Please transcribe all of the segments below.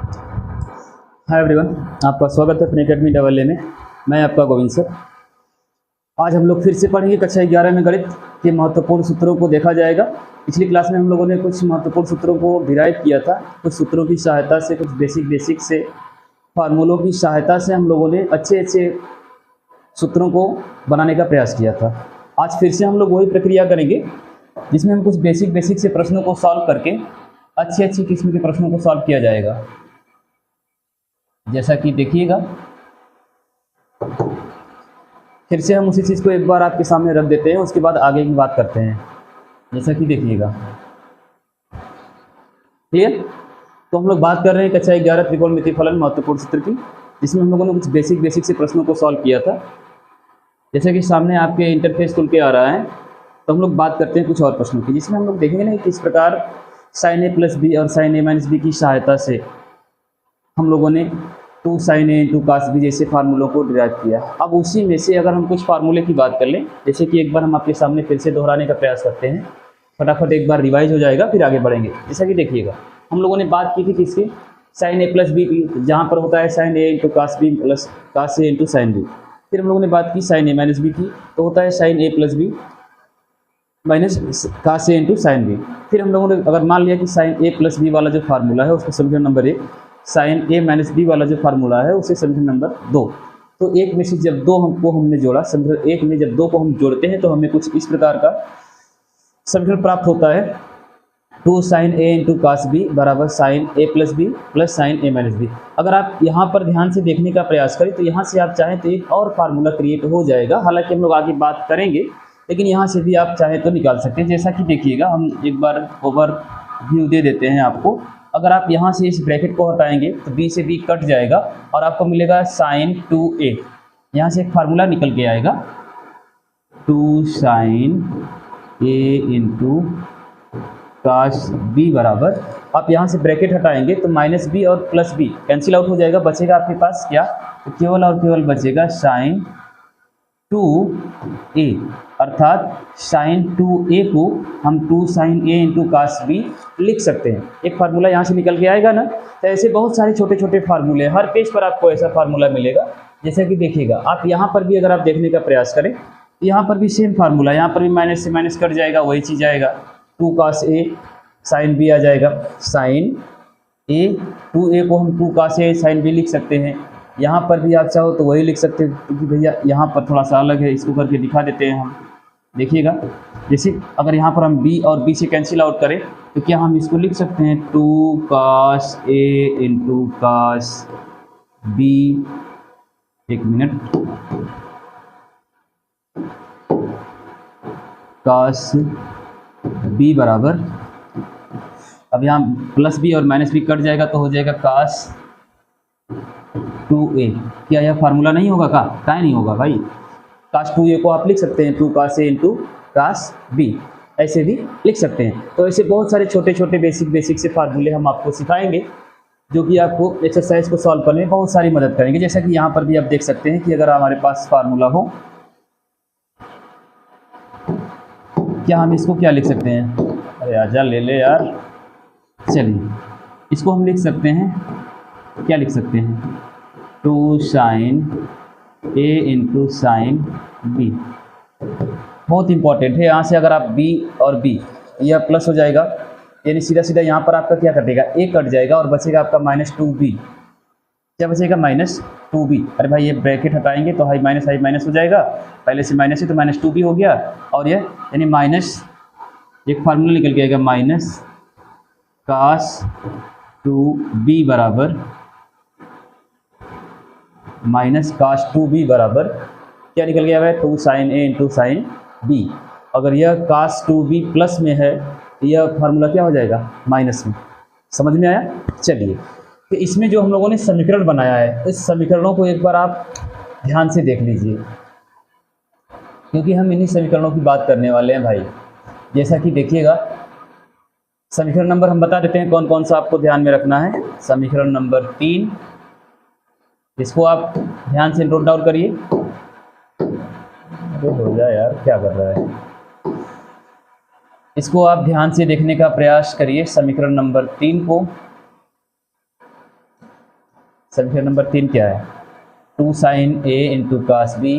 Hi everyone, आपका स्वागत है अपने अकेडमी डबल ए में। मैं आपका गोविंद सर। आज हम लोग फिर से पढ़ेंगे कक्षा 11 में गणित के महत्वपूर्ण सूत्रों को देखा जाएगा। पिछली क्लास में हम लोगों ने कुछ महत्वपूर्ण सूत्रों को डिराइव किया था। कुछ सूत्रों की सहायता से, कुछ बेसिक से, फार्मूलों की सहायता से हम लोगों ने अच्छे सूत्रों को बनाने का प्रयास किया था। आज फिर से हम लोग वही प्रक्रिया करेंगे जिसमें हम कुछ बेसिक से प्रश्नों को सॉल्व करके अच्छी किस्म के प्रश्नों को सॉल्व किया जाएगा। जैसा कि देखिएगा, फिर से हम उसी चीज़ को एक बार आपके सामने रख देते हैं, उसके बाद आगे की बात करते हैं। जैसा कि देखिएगा, क्लियर। तो हम लोग बात कर रहे हैं कक्षा 11 त्रिकोणमितीय फलन महत्वपूर्ण सूत्र की, जिसमें हम लोगों ने कुछ बेसिक से प्रश्नों को सॉल्व किया था। जैसे कि सामने आपके इंटरफेस खुल के आ रहा है, तो हम लोग बात करते हैं कुछ और प्रश्नों की, जिसमें हम लोग देखेंगे ना किस प्रकार sin a + b और sin a - b की सहायता से हम लोगों ने 2 sin a × cos b जैसे फार्मूलों को डिराइव किया। अब उसी में से अगर हम कुछ फार्मूले की बात कर लें, जैसे कि एक बार हम आपके सामने फिर से दोहराने का प्रयास करते हैं, फटाफट एक बार रिवाइज हो जाएगा, फिर आगे बढ़ेंगे। जैसा कि देखिएगा, हम लोगों ने बात की थी किसकी, sin a + b की, जहाँ पर होता है sin a × cos b + cos a × sin b। फिर हम लोगों ने बात की sin a - b की, तो होता है sin a + b - cos a × sin b। फिर हम लोगों ने अगर मान लिया कि sin a + b वाला जो फार्मूला है उसको समीकरण नंबर 1, sin a - b वाला जो फार्मूला है उसे समीकरण नंबर 2। तो एक में से जब दो हमको हमने जोड़ा, समीकरण एक में जब दो को हम जोड़ते हैं तो हमें कुछ इस प्रकार का समीकरण प्राप्त होता है, 2 sin a × cos b बराबर sin a + b + sin a - b। अगर आप यहाँ पर ध्यान से देखने का प्रयास करें तो यहाँ से आप चाहें तो एक और फार्मूला क्रिएट हो जाएगा। हालांकि हम लोग आगे बात करेंगे, लेकिन यहाँ से भी आप चाहें तो निकाल सकते हैं। जैसा कि देखिएगा, हम एक बार ओवर व्यू दे देते हैं आपको। अगर आप यहाँ से इस ब्रैकेट को हटाएंगे तो b से b कट जाएगा और आपको मिलेगा sin 2a। यहाँ से एक फार्मूला निकल के आएगा, 2 sin a × cos b बराबर, आप यहाँ से ब्रैकेट हटाएंगे तो -b और +b कैंसिल आउट हो जाएगा। बचेगा आपके पास क्या, तो केवल और केवल बचेगा sin 2a, अर्थात sin 2a को हम 2 sin a × cos b लिख सकते हैं। एक फार्मूला यहाँ से निकल के आएगा ना। तो ऐसे बहुत सारे छोटे फार्मूले, हर पेज पर आपको ऐसा फार्मूला मिलेगा। जैसा कि देखिएगा, आप यहाँ पर भी अगर आप देखने का प्रयास करें, यहाँ पर भी सेम फार्मूला, यहाँ पर भी माइनस से माइनस कट जाएगा, वही चीज़ आएगा, 2 cos a sin b आ जाएगा। sin a, 2a को हम 2 cos a sin b लिख सकते हैं। यहाँ पर भी आप चाहो तो वही लिख सकते हैं, क्योंकि भैया यहाँ पर थोड़ा सा अलग है, इसको करके दिखा देते हैं हम। देखिएगा, जैसे अगर यहाँ पर हम b और b से कैंसिल आउट करें तो क्या हम इसको लिख सकते हैं, 2 cos a × cos b, एक मिनट, cos b बराबर, अब यहाँ +b और -b कट जाएगा तो हो जाएगा cos 2a। क्या यह फार्मूला नहीं होगा? काहे नहीं होगा भाई। cos 2a को आप लिख सकते हैं 2 cos a × cos b, ऐसे भी लिख सकते हैं। तो ऐसे बहुत सारे छोटे बेसिक से फार्मूले हम आपको सिखाएंगे, जो कि आपको एक्सरसाइज को सॉल्व करने में बहुत सारी मदद करेंगे। जैसा कि यहाँ पर भी आप देख सकते हैं कि अगर हमारे पास फार्मूला हो, क्या हम इसको क्या लिख सकते हैं, अरे आजा ले ले यार, चलिए इसको हम लिख सकते हैं, क्या लिख सकते हैं, 2 sin a × sin b। बहुत इंपॉर्टेंट है। यहाँ से अगर आप b और b, यह प्लस हो जाएगा, यानी सीधा यहाँ पर आपका क्या कटेगा, a कट जाएगा और बचेगा आपका -2b। क्या बचेगा, -2b। अरे भाई ये ब्रैकेट हटाएंगे तो हाई माइनस हो जाएगा, पहले से माइनस है तो -2b हो गया, और यह यानी माइनस, एक फार्मूला निकल के आएगा, cos 2b बराबर, cos 2b बराबर क्या निकल गया है, 2 sin a × sin b। अगर यह cos 2b प्लस में है तो यह फार्मूला क्या हो जाएगा, माइनस में। समझ में आया? चलिए, तो इसमें जो हम लोगों ने समीकरण बनाया है, इस समीकरणों को एक बार आप ध्यान से देख लीजिए, क्योंकि हम इन्हीं समीकरणों की बात करने वाले हैं भाई। जैसा कि देखिएगा, समीकरण नंबर हम बता देते हैं कौन कौन सा आपको ध्यान में रखना है। समीकरण नंबर 3, इसको आप ध्यान से नोट डाउन करिए। अरे हो जाए यार, क्या कर रहा है, इसको आप ध्यान से देखने का प्रयास करिए। समीकरण नंबर 3 को समीकरण नंबर 3 क्या है? 2 साइन ए इंटू कास बी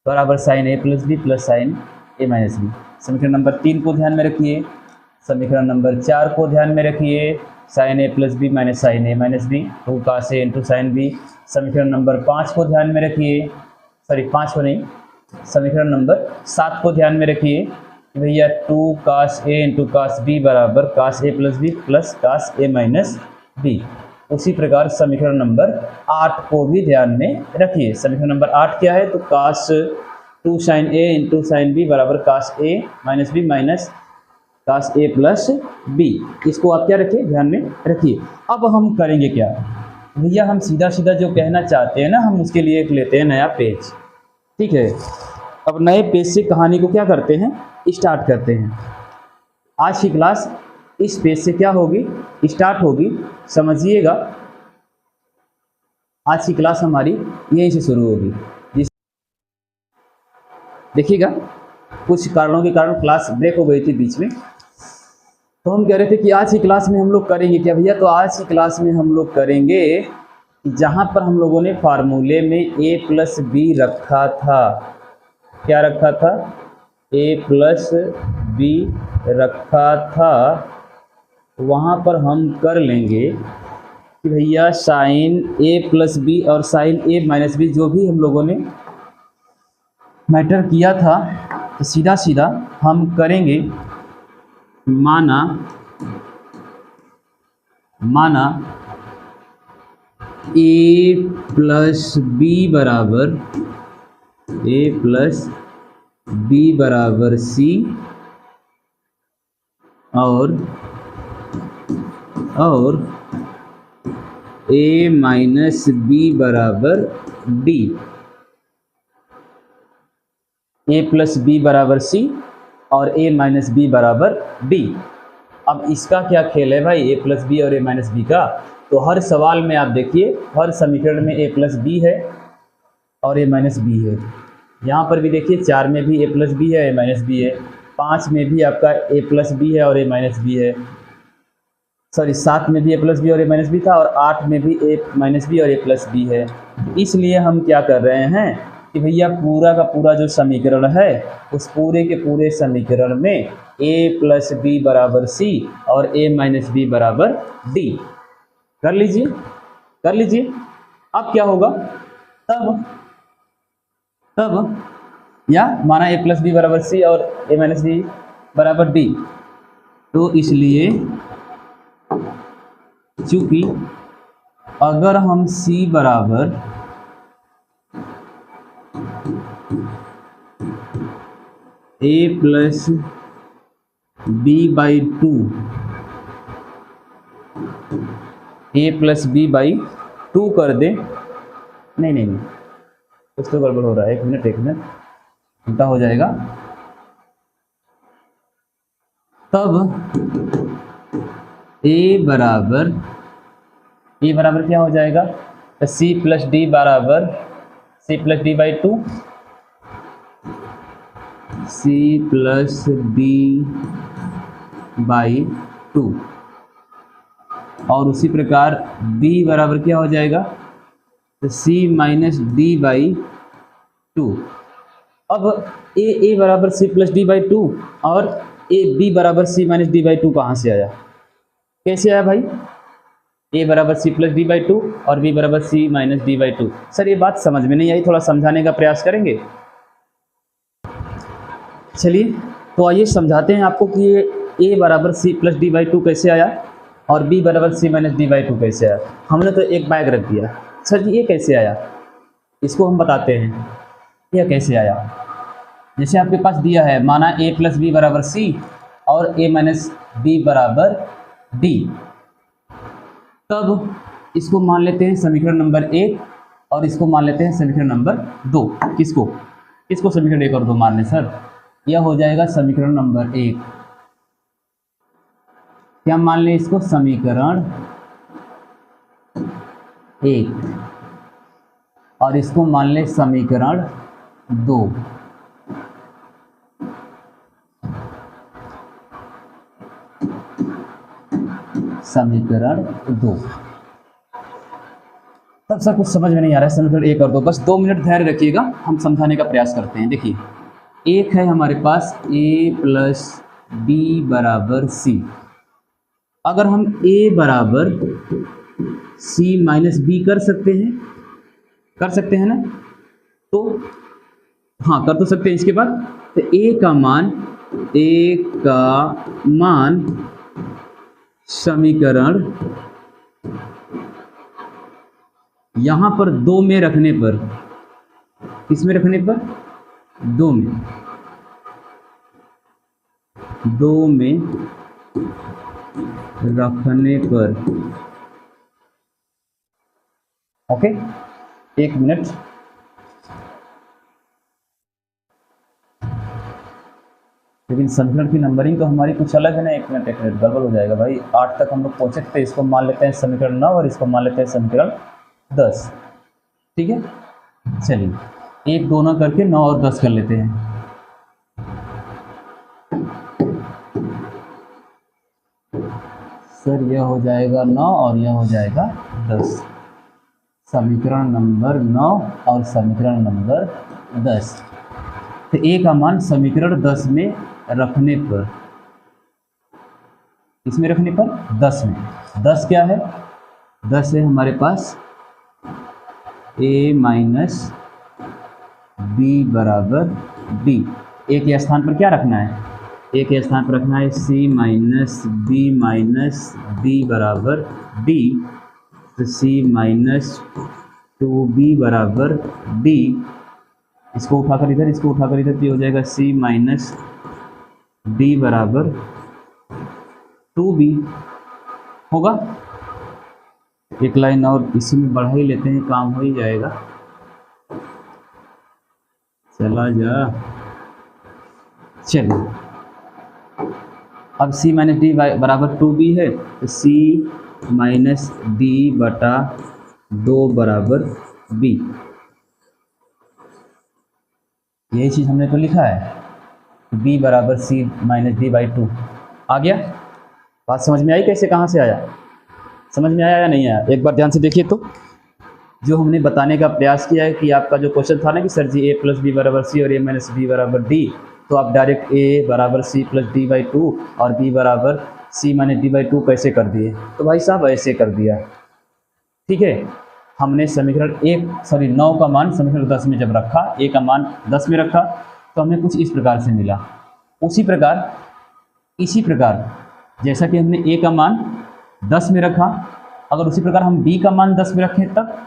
बराबर sine A plus B plus sign A minus B. समीकरण नंबर 3 को ध्यान में रखिए। समीकरण नंबर 4 को ध्यान में रखिए, sign A plus B minus sine A minus B, 2 cos A into sine B. समीकरण नंबर 5 को ध्यान में रखिए, सॉरी 5 को नहीं, समीकरण नंबर 7 को ध्यान में रखिए भैया, 2 कास ए इंटू कास बी बराबर कास ए प्लस बी प्लस कास ए माइनस बी। उसी प्रकार समीकरण नंबर 8 को भी ध्यान में रखिए। समीकरण नंबर 8 क्या है? तो कास 2 साइन ए इंटू साइन बी बराबर कास ए माइनस बी माइनस कास ए प्लस बी। इसको आप क्या रखिए? ध्यान में रखिए। अब हम करेंगे क्या भैया, हम सीधा सीधा जो कहना चाहते हैं ना, हम उसके लिए एक लेते हैं नया पेज। ठीक है, अब नए पेज से कहानी को क्या करते हैं? स्टार्ट करते हैं। आज की क्लास इस पेज से क्या होगी? स्टार्ट होगी। समझिएगा, आज की क्लास हमारी यहीं से शुरू होगी। देखिएगा, कुछ कारणों के कारण क्लास ब्रेक हो गई थी बीच में, तो हम कह रहे थे कि आज की क्लास में हम लोग करेंगे क्या भैया? तो आज की क्लास में हम लोग करेंगे जहाँ पर हम लोगों ने फार्मूले में a प्लस बी रखा था। क्या रखा था? a प्लस बी रखा था। वहाँ पर हम कर लेंगे कि भैया साइन ए प्लस बी और साइन ए माइनस बी जो भी हम लोगों ने मैटर किया था, तो सीधा सीधा हम करेंगे। माना ए प्लस बी बराबर सी और a माइनस बी बराबर डी। a प्लस बी बराबर सी और a माइनस बी बराबर डी। अब इसका क्या खेल है भाई, a प्लस बी और a माइनस बी का? तो हर सवाल में आप देखिए, हर समीकरण में a प्लस बी है और a माइनस बी है। यहाँ पर भी देखिए, 4 में भी a प्लस बी है, a माइनस बी है। 5 में भी आपका a प्लस बी है और a माइनस बी है। सॉरी, 7 में भी a प्लस बी और a माइनस बी था, और 8 में भी a माइनस बी और a प्लस बी है। इसलिए हम क्या कर रहे हैं कि भैया पूरा का पूरा जो समीकरण है, उस पूरे के पूरे समीकरण में a प्लस बी बराबर सी और a माइनस बी बराबर डी कर लीजिए। अब क्या होगा? तब या माना a प्लस बी बराबर सी और a माइनस बी बराबर डी। तो इसलिए चूंकि अगर हम c बराबर a plus B by 2, a plus B by 2 कर दे, नहीं कुछ तो गड़बड़ हो रहा है, एक मिनट उल्टा हो जाएगा। तब a बराबर क्या हो जाएगा? c प्लस डी बराबर c plus D by 2, c plus D by 2। और उसी प्रकार b बराबर क्या हो जाएगा? तो c माइनस डी बाई 2। अब a बराबर c प्लस डी बाई 2 और b बराबर c माइनस डी बाई 2 कहाँ से आया? कैसे आया भाई? a बराबर c प्लस डी बाई 2 और b बराबर c minus D by 2। Sir ये बात समझ में नहीं आई, थोड़ा समझाने का प्रयास करेंगे। चलिए तो आइए समझाते हैं आपको कि ये a बराबर c प्लस डी बाई 2 कैसे आया और b बराबर c माइनस डी बाई 2 कैसे आया। हमने तो एक बैग रख दिया, सर जी ये कैसे आया? इसको हम बताते हैं यह कैसे आया। जैसे आपके पास दिया है, माना a प्लस बी बराबर c और a माइनस बी बराबर d। तब इसको मान लेते हैं समीकरण नंबर 1 और इसको मान लेते हैं समीकरण नंबर 2। किसको समीकरण 1 और 2 मान लें सर? यह हो जाएगा समीकरण नंबर 1। क्या मान लें इसको? समीकरण 1 और इसको मान लें समीकरण 2। समीकरण 2। तब सब कुछ समझ में नहीं आ रहा है, समीकरण ए कर दो। बस 2 मिनट धैर्य रखिएगा, हम समझाने का प्रयास करते हैं। देखिए, एक है हमारे पास a प्लस बी बराबर सी। अगर हम a बराबर c माइनस बी कर सकते हैं ना, तो हाँ कर तो सकते हैं। इसके बाद तो a का मान समीकरण यहाँ पर 2 में रखने पर, किसमें रखने पर, 2 में, 2 में रखने पर, ओके। 1 मिनट, लेकिन समीकरण की नंबरिंग तो हमारी कुछ अलग है ना। 1 मिनट गड़बड़ हो जाएगा भाई। 8 तक हम लोग पहुंचे थे, इसको मान लेते हैं समीकरण 9 और इसको मान लेते हैं समीकरण 10, ठीक है। चलिए 1 2 ना करके 9 और 10 कर लेते हैं। सर यह हो जाएगा 9 और यह हो जाएगा 10। समीकरण नंबर 9 और समीकरण नंबर 10। तो a का मान समीकरण 10 में रखने पर, इसमें रखने पर 10 में, 10 क्या है, 10 है हमारे पास a माइनस बी बराबर b। a के स्थान पर क्या रखना है, a के स्थान पर रखना है c माइनस b बराबर d। तो c माइनस 2b बराबर d। इसको उठाकर इधर, इसको उठाकर इधर, तो हो जाएगा c माइनस b बराबर 2b होगा। एक लाइन और इसी में बढ़ा ही लेते हैं, काम हो ही जाएगा। चला जा, चलिए अब c माइनस डी बराबर 2b है, तो c माइनस डी बटा 2 बराबर b। यही चीज़ हमने तो लिखा है, b बराबर c माइनस डी बाई 2। आ गया, बात समझ में आई? कैसे, कहाँ से आया, समझ में आया या नहीं आया? एक बार ध्यान से देखिए। तो जो हमने बताने का प्रयास किया है कि आपका जो क्वेश्चन था ना कि sir ji a plus B बराबर सी और a माइनस बी बराबर डी, तो आप डायरेक्ट a बराबर सी प्लस डी बाई 2 और b बराबर c माइनस डी बाई 2 कैसे कर दिए? तो भाई साहब ऐसे कर दिया, ठीक है। हमने समीकरण 9 का मान समीकरण 10 में जब रखा, a का मान 10 में रखा, तो हमें कुछ इस प्रकार से मिला। इसी प्रकार जैसा कि हमने a का मान 10 में रखा, अगर उसी प्रकार हम b का मान 10 में रखें तब,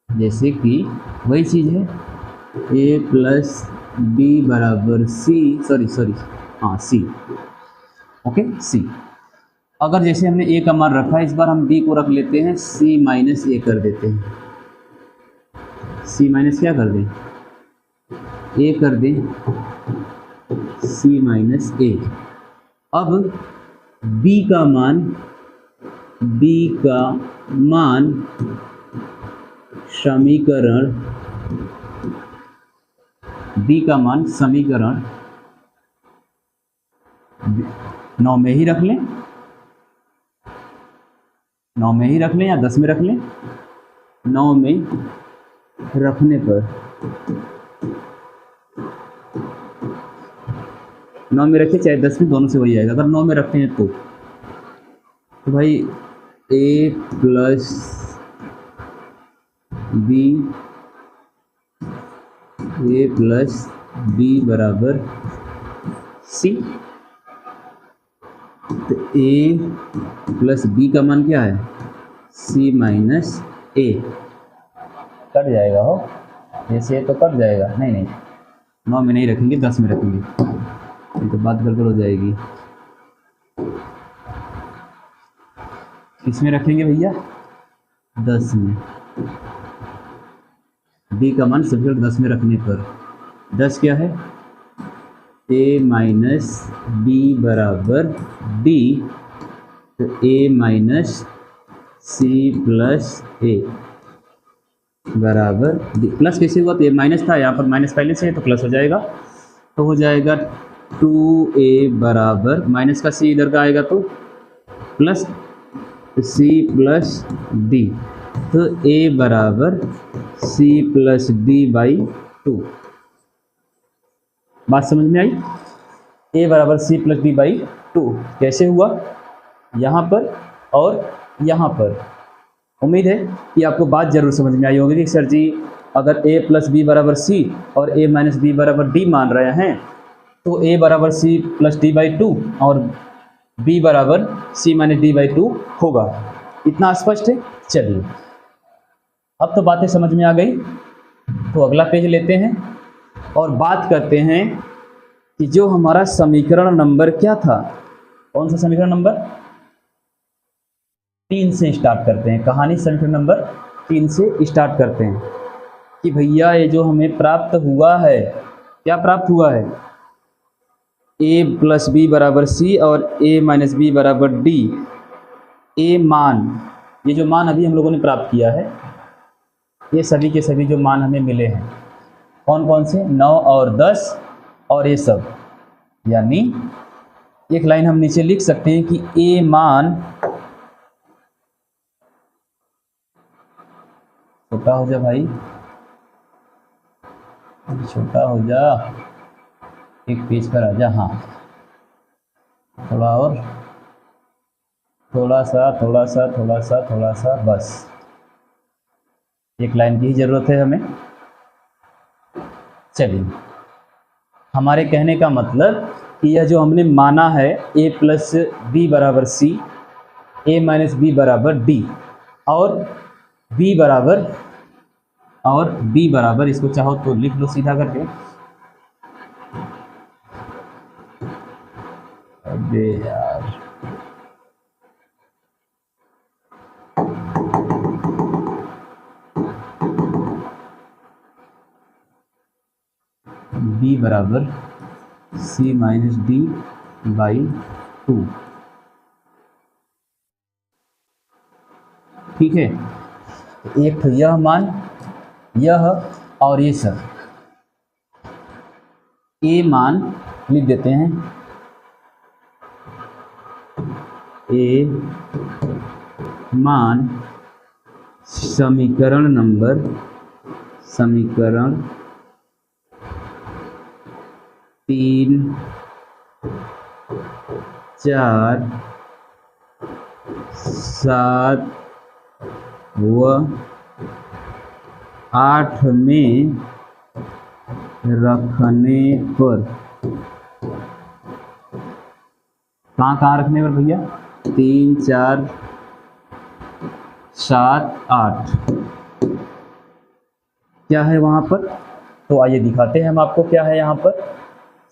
जैसे कि वही चीज़ है a प्लस बी बराबर सी, ओके सी। अगर जैसे हमने a का मान रखा है, इस बार हम b को रख लेते हैं c माइनस a कर देते हैं। c माइनस क्या कर दें, a कर दें, c माइनस a। अब b का मान समीकरण, b का मान समीकरण 9 में ही रख लें, 9 में ही रख लें या 10 में रख लें। 9 में रखने पर, 9 में रखें चाहे 10 में, दोनों से वही आएगा। अगर 9 में रखते हैं तो भाई a प्लस बी बराबर c। तो a प्लस बी का मान क्या है, c माइनस a। कट जाएगा हो, ऐसे तो कट जाएगा, नहीं 9 में नहीं रखेंगे, 10 में रखेंगे, तो बात गड़बड़ हो जाएगी। किस में रखेंगे भैया, 10 में। b का मान समीकरण 10 में रखने पर 10 क्या है, a माइनस बी बराबर d। तो a minus c plus a बराबर d। प्लस कैसे हुआ, तो a माइनस था, यहाँ पर माइनस पहले से है तो प्लस हो जाएगा। तो हो जाएगा 2a बराबर, माइनस का c इधर का आएगा तो प्लस सी प्लस डी, तो ए बराबर सी प्लस डी बाई 2। बात समझ में आई? ए बराबर सी प्लस डी बाई 2 कैसे हुआ? यहाँ पर और यहाँ पर। उम्मीद है कि आपको बात जरूर समझ में आई होगी कि सर जी अगर a प्लस बी बराबर सी और a माइनस बी बराबर डी मान रहे हैं तो a बराबर सी प्लस डी बाई 2 और b बराबर सी माइनस डी बाई 2 होगा। इतना स्पष्ट है? चलिए अब तो बातें समझ में आ गई, तो अगला पेज लेते हैं और बात करते हैं कि जो हमारा समीकरण नंबर क्या था। कौन सा समीकरण नंबर? 3 से स्टार्ट करते हैं। कहानी समीकरण नंबर 3 से स्टार्ट करते हैं कि भैया ये जो हमें प्राप्त हुआ है, क्या प्राप्त हुआ है? a प्लस बी बराबर सी और a माइनस बी बराबर डी। ए मान, ये जो मान अभी हम लोगों ने प्राप्त किया है, ये सभी के सभी जो मान हमें मिले हैं, कौन कौन से? 9 और 10 और ये सब। यानी एक लाइन हम नीचे लिख सकते हैं कि a मान, छोटा हो जा भाई, छोटा हो जा, एक पेज पर आ जा। हाँ थोड़ा और, थोड़ा सा थोड़ा सा थोड़ा सा थोड़ा सा, बस एक लाइन की ही ज़रूरत है हमें। चलिए, हमारे कहने का मतलब कि यह जो हमने माना है a प्लस बी बराबर सी, a माइनस बी बराबर डी और b बराबर इसको चाहो तो लिख लो सीधा करके। अबे यार, b बराबर c माइनस डी बाई 2। ठीक है, एक तो यह मान, यह और ये सब। a मान लिख देते हैं, a मान समीकरण नंबर 3, 4, 7 व 8 में रखने पर, कहाँ रखने पर भैया? 3, 4, 7, 8 क्या है वहाँ पर? तो आइए दिखाते हैं हम आपको क्या है यहाँ पर।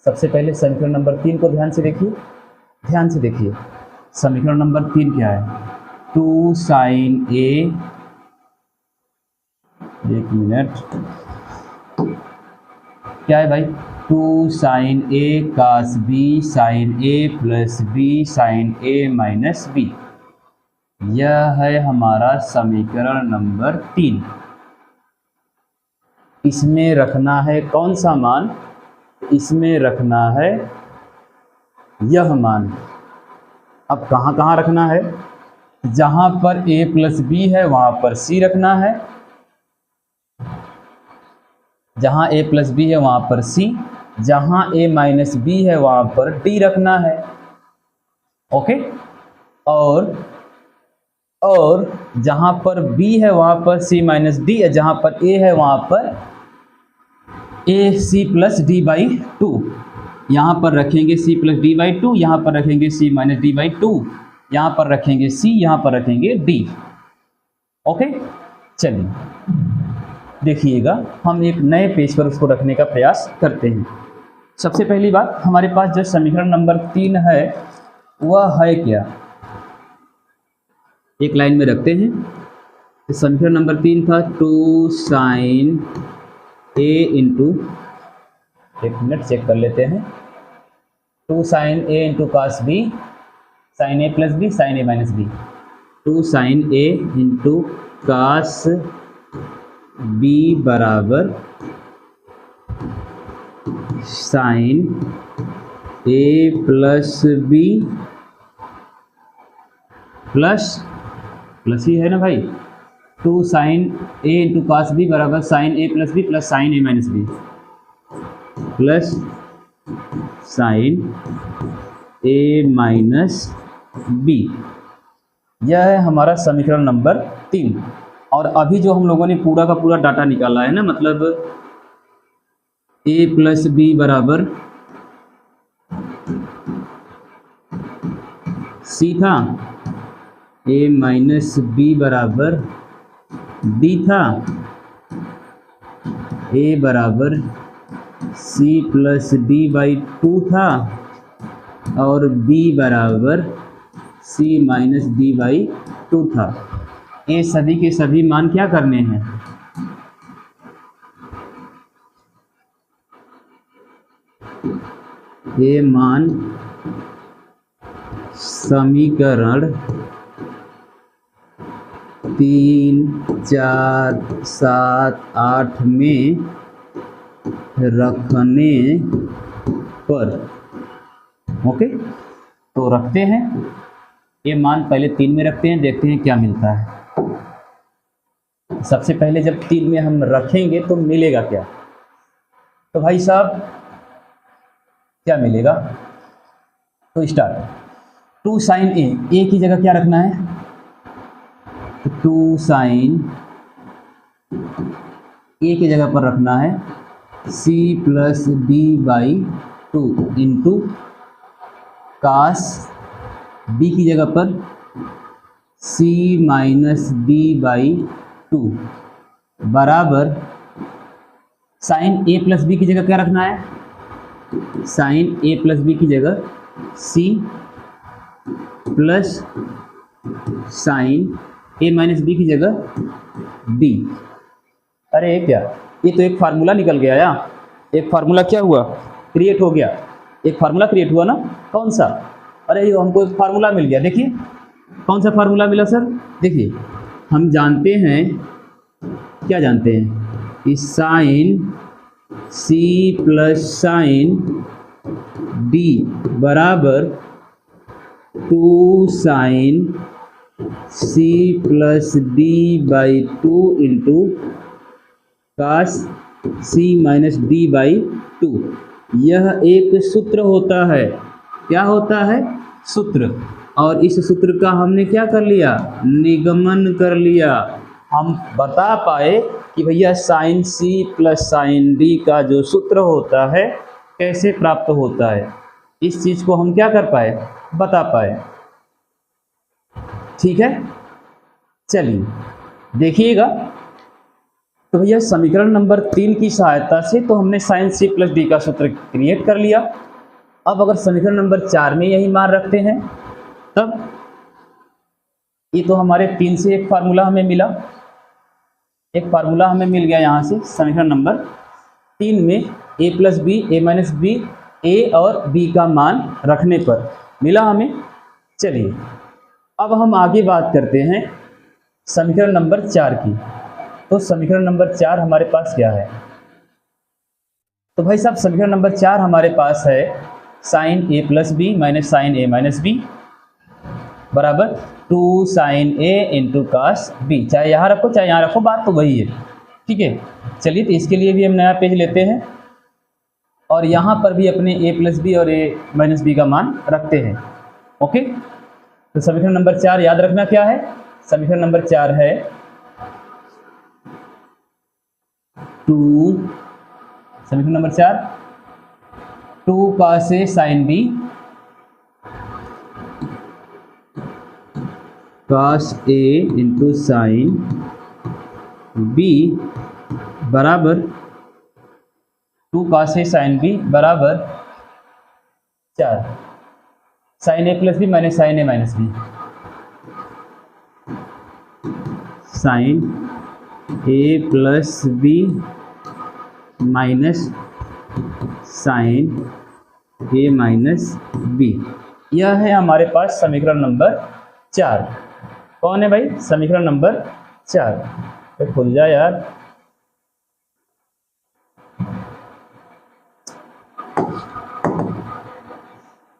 सबसे पहले समीकरण नंबर 3 को ध्यान से देखिए, ध्यान से देखिए। समीकरण नंबर 3 क्या है? 2 साइन ए, एक मिनट, क्या है भाई? 2 sign A cos B sine A plus B sine A minus B. यह है हमारा समीकरण नंबर 3। इसमें रखना है कौन सा मान? इसमें रखना है यह मान। अब कहाँ कहाँ रखना है? जहाँ पर a प्लस बी है वहाँ पर c रखना है, जहाँ a प्लस बी है वहाँ पर c, जहाँ a माइनस बी है वहाँ पर d रखना है। ओके, और जहाँ पर b है वहाँ पर c माइनस डी है, जहाँ पर a है वहाँ पर a c plus D by 2। यहाँ पर रखेंगे c प्लस डी बाई 2, यहाँ पर रखेंगे c माइनस डी बाई 2, यहाँ पर रखेंगे c, यहाँ पर रखेंगे d। ओके, चलिए देखिएगा, हम एक नए पेज पर उसको रखने का प्रयास करते हैं। सबसे पहली बात, हमारे पास जो समीकरण नंबर 3 है वह है क्या? एक लाइन में रखते हैं। समीकरण नंबर 3 था 2 साइन ए इंटू, एक मिनट चेक कर लेते हैं, 2 sign A into cos B sine A plus B sine A minus B. 2 sign A into cos B बराबर sine A plus B plus plus ही है ना भाई। 2 साइन ए इंटू कॉस बी बराबर sine A plus B plus sign A minus B plus sign A minus B. यह है हमारा समीकरण number 3। और अभी जो हम लोगों ने पूरा का पूरा डाटा निकाला है ना, मतलब ए प्लस बी बराबर सी था, ए माइनस बी बराबर डी था, ए बराबर सी प्लस डी बाई 2 था और बी बराबर सी माइनस डी बाई 2 था। ये सभी के सभी मान क्या करने हैं, ये मान समीकरण 3, 4, 7, 8 में रखने पर, ओके तो रखते हैं। ये मान पहले 3 में रखते हैं, देखते हैं क्या मिलता है। सबसे पहले जब 3 में हम रखेंगे तो मिलेगा क्या, तो भाई साहब क्या मिलेगा, तो स्टार्ट 2 साइन ए की जगह क्या रखना है, तो 2 साइन ए की जगह पर रखना है C plus D by 2 into cos B की जगह पर सी माइनस डी बाई 2 बराबर साइन ए प्लस बी की जगह क्या रखना है, साइन ए प्लस बी की जगह सी plus sign A minus B की जगह डी। अरे क्या, ये तो एक फार्मूला निकल गया यार, एक फार्मूला क्या हुआ, क्रिएट हो गया, एक फार्मूला क्रिएट हुआ ना, कौन सा, अरे ये हमको एक फार्मूला मिल गया। देखिए कौन सा फार्मूला मिला सर, देखिए हम जानते हैं, क्या जानते हैं कि sine C plus sine D बराबर 2 sine C plus D by 2 into cos C minus D by 2। यह एक सूत्र होता है, क्या होता है, सूत्र। और इस सूत्र का हमने क्या कर लिया, निगमन कर लिया। हम बता पाए कि भैया sine C plus sine D का जो सूत्र होता है कैसे प्राप्त होता है, इस चीज़ को हम क्या कर पाए, बता पाए। ठीक है, चलिए देखिएगा। तो भैया समीकरण नंबर 3 की सहायता से तो हमने साइन सी प्लस डी का सूत्र क्रिएट कर लिया। अब अगर समीकरण नंबर 4 में यही मान रखते हैं तब ये तो हमारे 3 से एक फार्मूला हमें मिला, एक फार्मूला हमें मिल गया यहाँ से समीकरण नंबर 3 में ए plus B A minus B A और बी का मान रखने पर मिला हमें। चलिए अब हम आगे बात करते हैं समीकरण नंबर 4 की। तो समीकरण नंबर 4 हमारे पास क्या है, तो भाई साहब समीकरण नंबर 4 हमारे पास है sign A plus B minus sine A minus B बराबर 2 साइन ए इंटू कास बी। चाहे यहाँ रखो चाहे यहाँ रखो, बात तो वही है। ठीक है, चलिए तो इसके लिए भी हम नया पेज लेते हैं और यहाँ पर भी अपने ए प्लस बी और ए माइनस बी का मान रखते हैं। ओके, तो समीकरण नंबर 4 याद रखना क्या है, समीकरण नंबर 4 है 2, समीकरण number 4 2 cos A sin B cos A into sine B बराबर 2 cos A sin B बराबर 4 sine A plus B minus sine A minus B, sine A plus B minus sine A minus B. यह है हमारे पास समीकरण number 4। कौन है भाई, समीकरण नंबर 4। तो खुल जाए यार,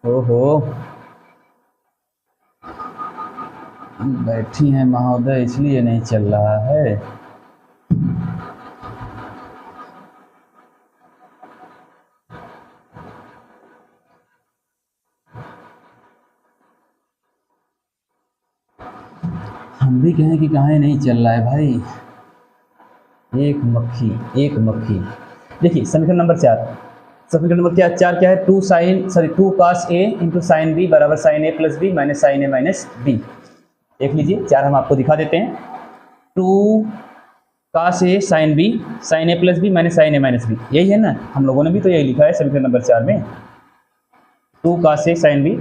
ओहो बैठी हैं महोदय, इसलिए नहीं चल रहा है। हम भी कहें कि कहाँ नहीं चल रहा है भाई। एक मक्खी। देखिए समीकरण नंबर 4, समीकरण नंबर क्या 4 क्या है, 2 cos A into sine B बराबर sine A plus B minus sine A minus B. देख लीजिए 4 हम आपको दिखा देते हैं। 2 cos A sine B sine A plus B minus sine A minus B, यही है ना, हम लोगों ने भी तो यही लिखा है समीकरण नंबर 4 में। 2 cos A sine B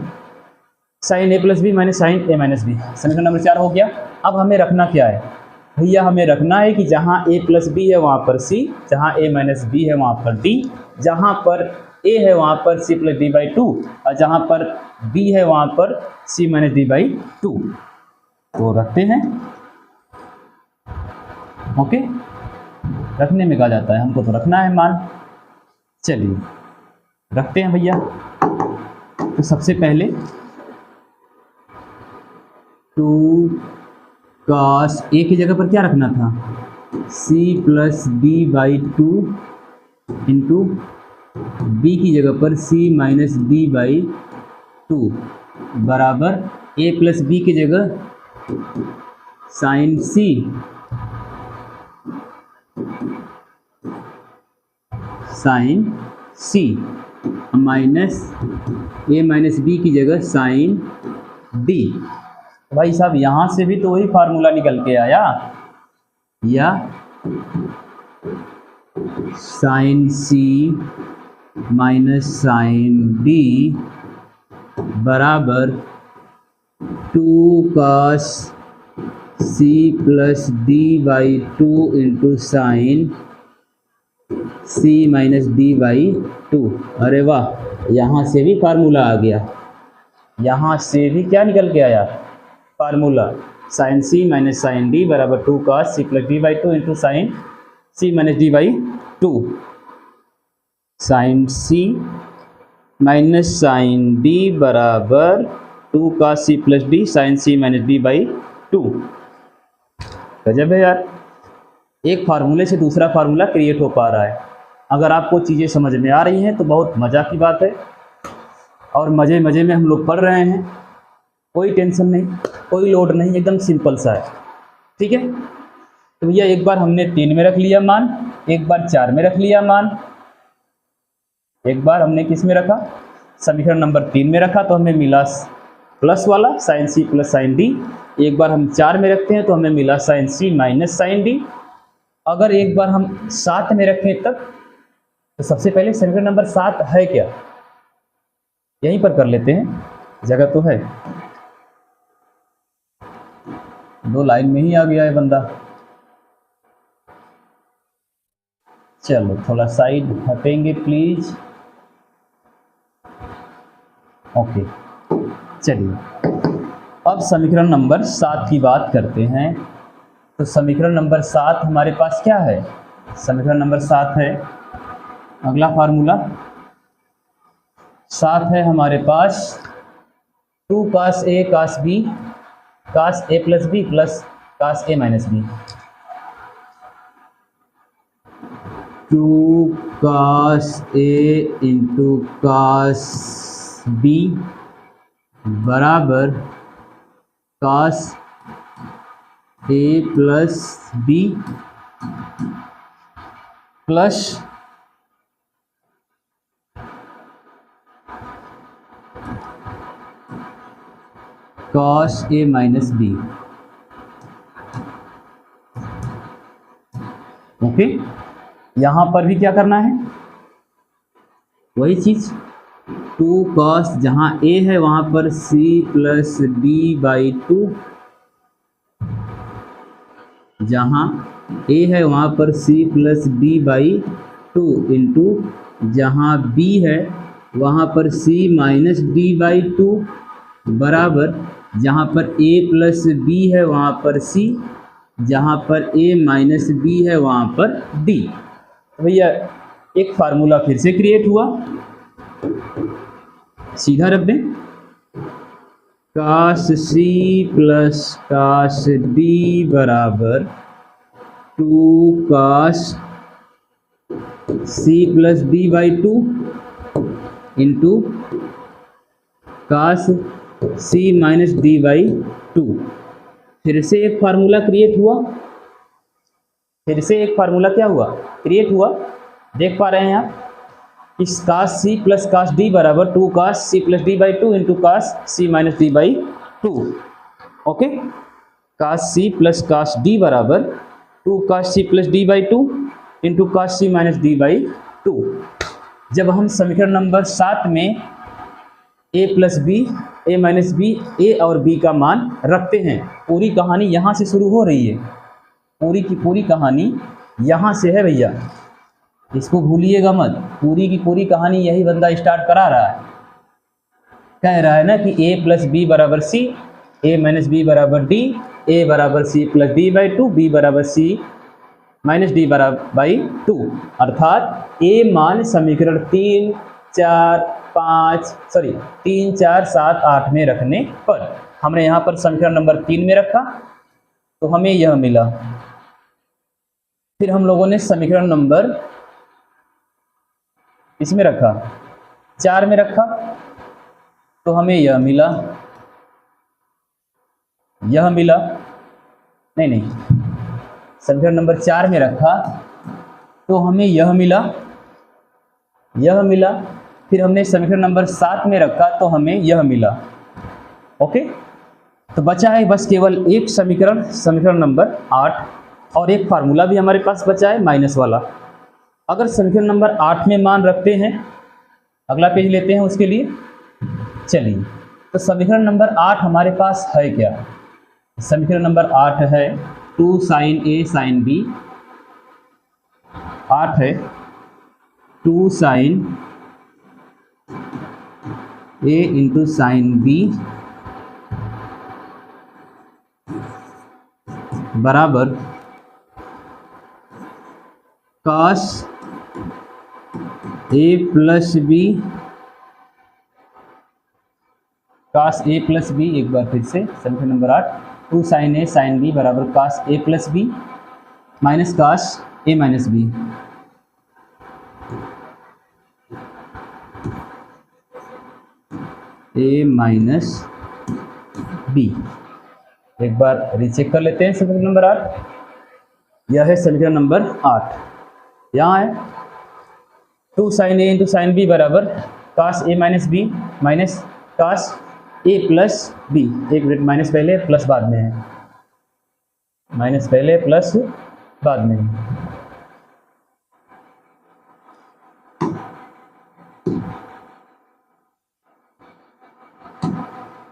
sine A plus B minus sine A minus B, समीकरण नंबर 4 हो गया। अब हमें रखना क्या है भैया, हमें रखना है कि जहाँ a प्लस बी है वहाँ पर c, जहाँ a माइनस बी है वहाँ पर d, जहाँ पर a है वहाँ पर c प्लस डी बाई 2 और जहाँ पर b है वहाँ पर c माइनस डी बाई 2। तो रखते हैं, ओके, रखने में कहा जाता है, हमको तो रखना है मान। चलिए रखते हैं भैया। तो सबसे पहले 2 cos A की जगह पर क्या रखना था, c plus B by 2 into B की जगह पर c माइनस बी बाई 2 बराबर a प्लस बी की जगह sine c minus a minus B की जगह साइन d। भाई साहब यहाँ से भी तो वही फार्मूला निकल के आया, या sine C minus sine D बराबर 2 cos C plus D by 2 into sine C minus D by 2। अरे वाह, यहाँ से भी फार्मूला आ गया, यहाँ से भी क्या निकल के आया formula, sine C minus sine D बराबर 2 cos C plus D by 2 into sine C minus D by 2। Sine C minus sine D बराबर 2 cos C plus D sine C minus D by 2। गजब है यार, एक फार्मूले से दूसरा formula create हो पा रहा है। अगर आपको चीज़ें समझ में आ रही हैं तो बहुत मज़ा की बात है, और मज़े मज़े में हम लोग पढ़ रहे हैं, कोई टेंशन नहीं, कोई लोड नहीं, एकदम सिंपल सा है। ठीक है, तो भैया एक बार हमने 3 में रख लिया मान, एक बार 4 में रख लिया मान, एक बार हमने किस में रखा, समीकरण नंबर 3 में रखा तो हमें मिला प्लस वाला sine C plus sine D. एक बार हम 4 में रखते हैं तो हमें मिला sign C minus sine D. अगर एक बार हम 7 में रखें तब, तो सबसे पहले समीकरण नंबर 7 है क्या, यहीं पर कर लेते हैं, जगह तो है। 2 लाइन में ही आ गया है बंदा। चलो थोड़ा साइड हटेंगे प्लीज, ओके। चलिए अब समीकरण नंबर 7 की बात करते हैं। तो समीकरण नंबर 7 हमारे पास क्या है, समीकरण नंबर 7 है, अगला फार्मूला 7 है हमारे पास 2 cos A cos B cos A plus B plus cos A minus B. 2 cos A into cos B बराबर cos A plus B plus cos A minus B. Okay, यहां पर भी क्या करना है, वही चीज, 2 cos जहां A है वहां पर C प्लस डी बाई 2, जहां A है वहां पर C plus D by 2 into जहां B है वहां पर C माइनस डी बाई 2 बराबर जहाँ पर A प्लस बी है वहाँ पर C, जहाँ पर A माइनस बी है वहाँ पर D। भैया एक फार्मूला फिर से क्रिएट हुआ, सीधा रख दें, काश सी प्लस काश डी बराबर 2 cos C plus D by 2 into cos C minus D by 2। फिर से एक फार्मूला क्रिएट हुआ, फिर से एक फार्मूला क्या हुआ, क्रिएट हुआ। देख पा रहे हैं आप कि काश सी प्लस काश डी बराबर 2 cos C plus D by 2 into cos C minus D by 2। Okay, cos C plus cos D बराबर 2 cos C plus D by 2 into cos C minus D by 2। जब हम समीकरण number 7 में a plus B A minus B A और b का मान रखते हैं, पूरी कहानी यहाँ से शुरू हो रही है, पूरी की पूरी कहानी यहाँ से है भैया, इसको भूलिएगा मत। पूरी की पूरी कहानी यही बंदा स्टार्ट करा रहा है, कह रहा है ना कि a प्लस बी बराबर सी, ए माइनस बी बराबर डी, ए बराबर C plus D by 2, B बराबर सी माइनस डी बराबर बाई 2। अर्थात a मान समीकरण 3, 4, 7, 8 में रखने पर, हमने यहाँ पर समीकरण नंबर 3 में रखा तो हमें यह मिला। फिर हम लोगों ने समीकरण नंबर इसमें रखा, 4 में रखा तो हमें यह मिला, यह मिला, नहीं, समीकरण नंबर 4 में रखा तो हमें यह मिला, यह मिला। फिर हमने समीकरण नंबर 7 में रखा तो हमें यह मिला। ओके, तो बचा है बस केवल एक समीकरण, समीकरण नंबर 8, और एक फार्मूला भी हमारे पास बचा है माइनस वाला। अगर समीकरण नंबर 8 में मान रखते हैं, अगला पेज लेते हैं उसके लिए। चलिए, तो समीकरण नंबर 8 हमारे पास है क्या? समीकरण नंबर 8 है 2 साइन ए साइन बी, 8 है 2 साइन ए इंटू साइन बी बराबर काश ए प्लस बी, काश ए प्लस बी, एक बार फिर से समीकरण नंबर 8, 2 साइन ए साइन बी बराबर काश ए प्लस बी माइनस काश ए minus B. A minus B, एक बार रीचेक कर लेते हैं समीकरण नंबर 8। यह है समीकरण नंबर 8, यहाँ है 2 साइन ए इंटू साइन बी बराबर काश ए माइनस बी माइनस काश ए प्लस बी, एक मिनट, माइनस पहले प्लस बाद में है, माइनस पहले प्लस बाद में है।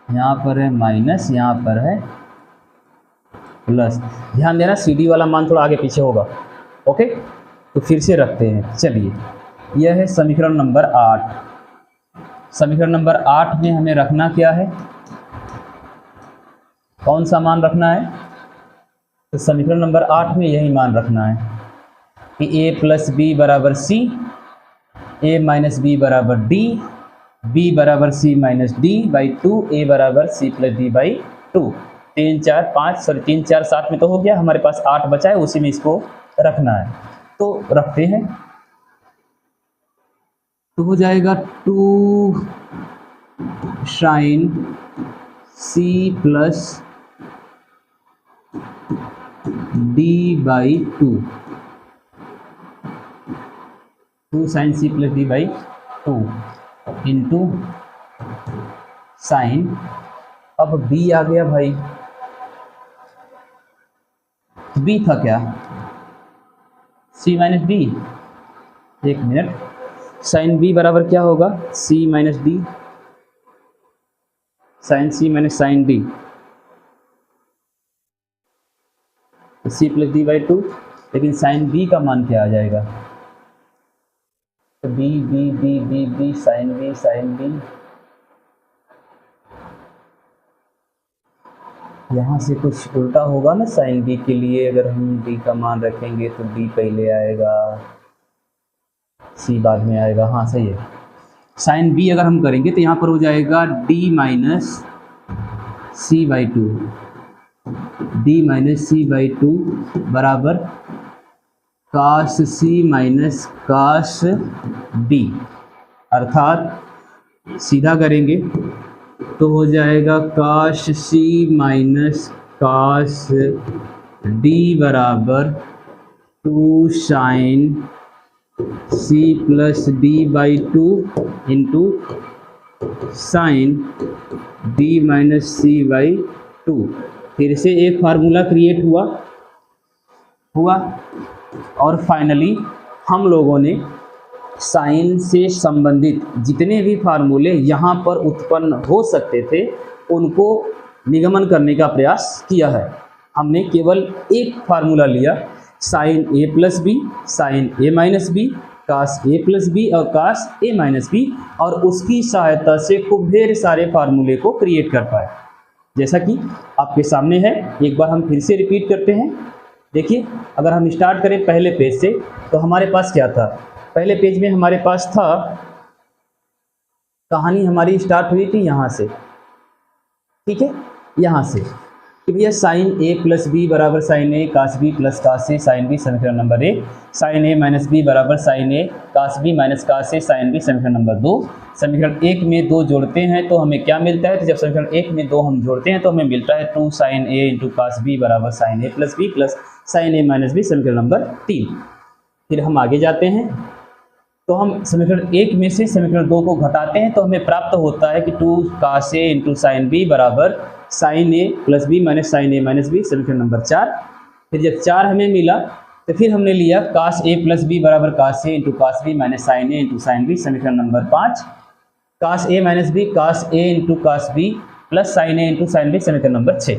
यहाँ पर है माइनस, यहाँ पर है प्लस। ध्यान देना CD वाला मान थोड़ा आगे पीछे होगा। ओके, तो फिर से रखते हैं। चलिए, यह है समीकरण नंबर 8। समीकरण नंबर 8 में हमें रखना क्या है, कौन सा मान रखना है? तो समीकरण नंबर 8 में यही मान रखना है कि a प्लस बी बराबर सी, ए माइनस बी बराबर डी, बी बराबर सी माइनस डी बाई 2, ए बराबर सी प्लस डी बाई 2। 3, 4, 7 में तो हो गया, हमारे पास 8 बचा है, उसी में इसको रखना है, तो रखते हैं। तो हो जाएगा 2 sine C plus D by 2, 2 sine C plus D by 2 into sine, अब b आ गया भाई, b था क्या, c माइनस डी, एक मिनट, साइन b बराबर क्या होगा, c minus D, sine c minus sine D, c plus D by 2, लेकिन साइन b का मान क्या आ जाएगा, तो b b b b b sine b sine b, यहाँ से कुछ उल्टा होगा ना साइन b के लिए, अगर हम d का मान रखेंगे तो d पहले आएगा, c बाद में आएगा। हाँ सही है, साइन b अगर हम करेंगे तो यहाँ पर हो जाएगा d minus c/2 d minus c/2 बराबर cos c minus cos d, अर्थात सीधा करेंगे तो हो जाएगा cos c minus cos d बराबर 2 sin c plus d/2 into sine d minus c/2। फिर से एक फार्मूला क्रिएट हुआ और फाइनली हम लोगों ने साइन से संबंधित जितने भी फार्मूले यहाँ पर उत्पन्न हो सकते थे उनको निगमन करने का प्रयास किया है। हमने केवल एक फार्मूला लिया, sine a plus B, sine a minus B, cos a plus B और कास a माइनस बी, और उसकी सहायता से खूब ढेर सारे फार्मूले को क्रिएट कर पाए, जैसा कि आपके सामने है। एक बार हम फिर से रिपीट करते हैं। देखिए, अगर हम स्टार्ट करें पहले पेज से तो हमारे पास क्या था। पहले पेज में हमारे पास था, कहानी हमारी स्टार्ट हुई थी यहाँ से, ठीक है, यहाँ से कि भैया साइन a प्लस बी बराबर sine a cos b plus cos a sine b, समीकरण number 1। Sine a minus b बराबर sine a cos b minus cos a sine b, समीकरण नंबर 2। समीकरण 1 में 2 जोड़ते हैं तो हमें क्या मिलता है, तो जब समीकरण 1 में 2 हम जोड़ते हैं तो हमें मिलता है 2 sine a into cos b बराबर sine a plus b plus sine a minus b, समीकरण नंबर 3। फिर हम आगे जाते हैं तो हम समीकरण 1 में से समीकरण 2 को घटाते हैं तो हमें प्राप्त होता है कि 2 cos a into sine b बराबर sine a plus B minus sine a minus B, समीकरण नंबर 4। फिर जब 4 हमें मिला तो फिर हमने लिया कास a प्लस बी बराबर cos a into cos b minus sine a into sine b, समीकरण number 5। Cos a minus B cos a into cos b plus sine a into sine b, समीकरण नंबर 6।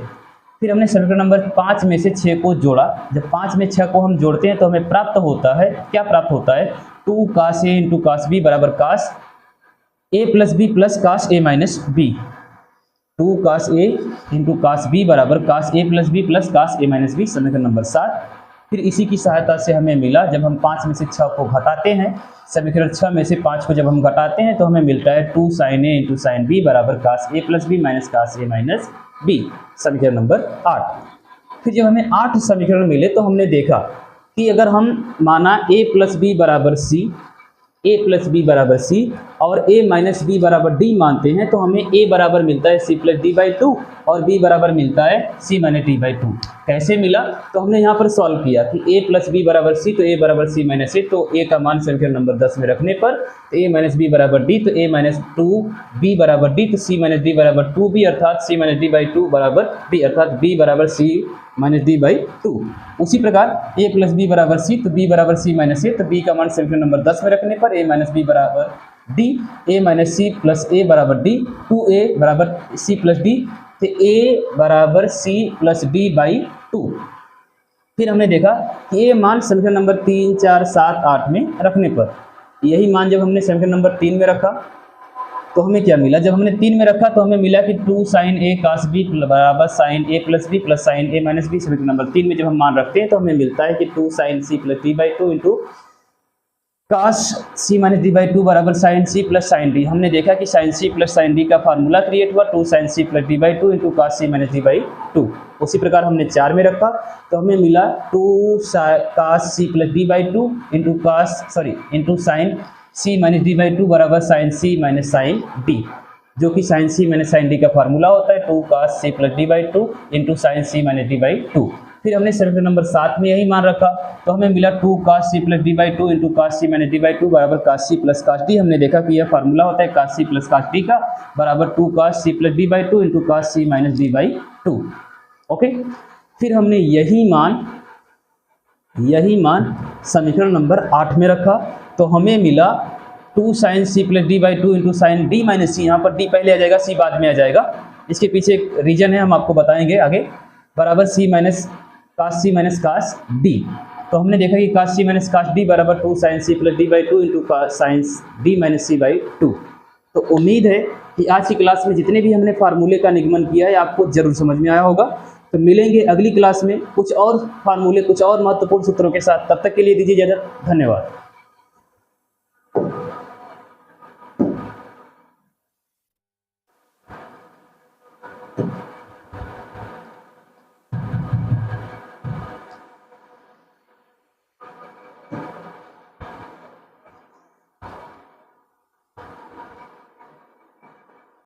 फिर हमने समीकरण number 5 में से 6 को जोड़ा। जब 5 में 6 को हम जोड़ते हैं तो हमें प्राप्त होता है, क्या प्राप्त होता है, 2 cos a into cos b बराबर cos a plus B plus cos a minus b। 2 cos a into cos b बराबर cos a plus B plus cos a minus B, समीकरण नंबर 7। फिर इसी की सहायता से हमें मिला, जब हम 5 में से 6 को घटाते हैं, समीकरण 6 में से 5 को जब हम घटाते हैं तो हमें मिलता है 2 sine a into sine b बराबर cos a plus B minus cos a minus b, समीकरण नंबर 8। फिर जब हमें 8 समीकरण मिले तो हमने देखा कि अगर हम माना a प्लस बी बराबर c, a प्लस बी बराबर c और a माइनस बी बराबर d मानते हैं तो हमें a बराबर मिलता है c प्लस d/2 और b बराबर मिलता है c माइनस d/2। कैसे मिला, तो हमने यहाँ पर सॉल्व किया कि a प्लस बी बराबर c तो a बराबर c माइनस a, तो a का मान समीकरण नंबर 10 में रखने पर तो a माइनस बी बराबर d, तो a माइनस 2b बराबर d, तो c माइनस d बराबर 2b अर्थात c माइनस d/2 बराबर b, अर्थात b बराबर c माइनस d/2। उसी प्रकार a प्लस बी बराबर c तो b बराबर c माइनस a, तो b का मान समीकरण नंबर 10 में रखने पर a माइनस बी बराबर d, a minus c plus a बराबर d, 2a बराबर c प्लस d, तो a बराबर c प्लस d/2। फिर हमने देखा कि a मान समीकरण नंबर 3, 4, 7, 8 में रखने पर, यही मान जब हमने समीकरण नंबर 3 में रखा तो हमें क्या मिला, जब हमने 3 में रखा तो हमें मिला कि 2 साइन a कास b बराबर sine a plus B plus sine a minus B, समीकरण नंबर 3 में जब हम मान रखते हैं तो हमें मिलता है कि 2 sine c plus d/2 into cos c minus d/2 बराबर sine c plus sine d। हमने देखा कि sine c plus sine d का फार्मूला क्रिएट हुआ, 2 sine c plus d/2 into cos c minus d/2। उसी प्रकार हमने 4 में रखा तो हमें मिला 2 cos c plus d/2 into sine c minus d/2 बराबर sine c minus sine d, जो कि sine c minus sine d का फार्मूला होता है 2 cos c plus d/2 into sine c minus d/2। फिर हमने समीकरण नंबर 7 में यही मान रखा तो हमें मिला 2 cos c plus d/2 into cos c minus d/2 बराबर cos c plus cos d। हमने देखा कि यह फार्मूला होता है cos c plus cos d का बराबर 2 cos c plus d/2 into cos c minus d/2। Okay, फिर हमने यही मान समीकरण नंबर 8 में रखा तो हमें मिला 2 sine c plus d/2 into sine d minus c, यहाँ पर d पहले आ जाएगा c बाद में आ जाएगा, इसके पीछे एक रीजन है, हम आपको बताएंगे आगे, बराबर c माइनस कास d। तो हमने देखा कि cos c minus cos d बराबर 2 sine c plus d/2 into sine d minus c/2। तो उम्मीद है कि आज की क्लास में जितने भी हमने फार्मूले का निगमन किया है आपको जरूर समझ में आया होगा। तो मिलेंगे अगली क्लास में कुछ और फार्मूले, कुछ और महत्वपूर्ण सूत्रों के साथ, तब तक के लिए दीजिए इजाजत, धन्यवाद।